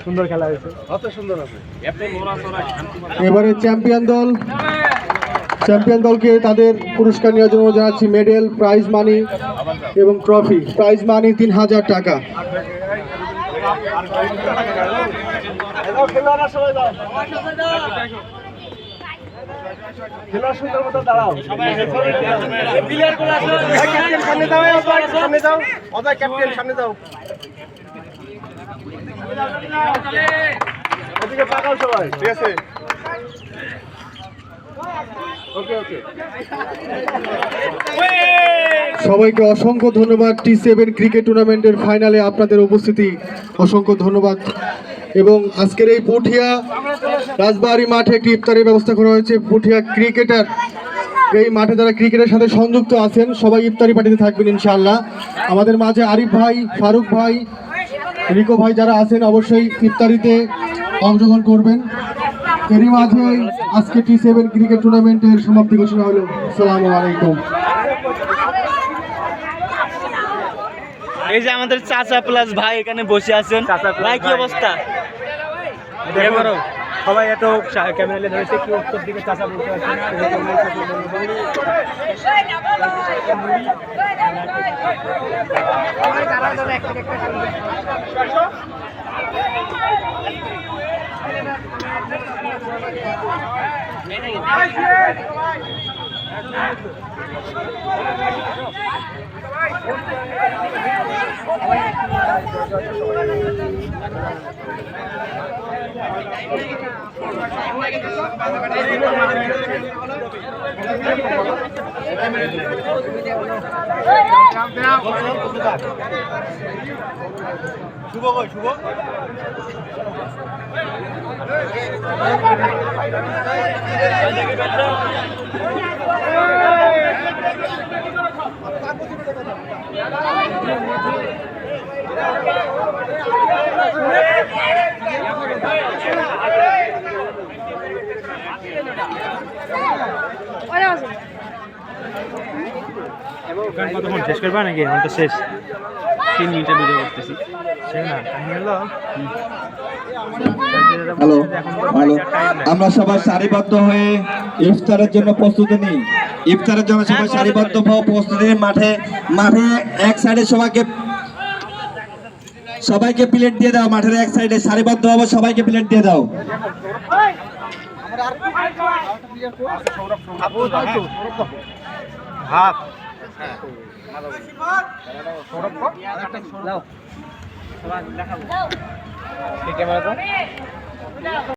সুন্দর খেলা হয়েছে, অত সুন্দর আছে। এবারে চ্যাম্পিয়ন দলকে তাদের পুরস্কার নেওয়ার জন্য জানাচ্ছি মেডেল, প্রাইজ মানি এবং ট্রফি। প্রাইজ মানি 3000 টাকা। সবাইকে অসংখ্য ধন্যবাদ। T7 ক্রিকেট টুর্নামেন্টের ফাইনালে আপনাদের উপস্থিতি অসংখ্য ধন্যবাদ। এবং আজকের এই পুঠিয়া রাজবাড়ি মাঠে একটি ইফতারের ব্যবস্থা করা হয়েছে। পুঠিয়া ক্রিকেটার এই মাঠে যারা ক্রিকেটের সাথে সংযুক্ত আছেন সবাই ইফতারি পার্টিতে থাকবেন ইনশাআল্লাহ। আমাদের মাঝে আরিফ ভাই, ফারুক ভাই, রিকো ভাই যারা আছেন অবশ্যই ইফতারিতে অংশগ্রহণ করবেন। এরই মাঝে আজকে T7 ক্রিকেট টুর্নামেন্টের সমাপ্তি ঘোষণা হলো। আসসালামু আলাইকুম। এই যে আমাদের চাচা প্লাস ভাই এখানে বসে আছেন। ভাই কি অবস্থা? সবাই এত ক্যামেরা ধরেছে, কি উত্তর দিকে চাচা বলতে পারছে শুভ কই শুভ কতক্ষণ শেষ করবা নাকি? এখন তো শেষ, 3 মিনিটের ভিডিও করতেছি। হ্যালো, আমরা সবাই সারিবদ্ধ হয়ে ইফতারের জন্য প্রস্তুতি নিই। ইফতারের জন্য সবাই সারিবদ্ধ প্রস্তুতি নিই। মাঠে এক সাইডে সবাইকে প্লেট দিয়ে দাও। মাঠের এক সাইডে সারিবদ্ধ হবে, সবাইকে প্লেট দিয়ে দাও। ভাত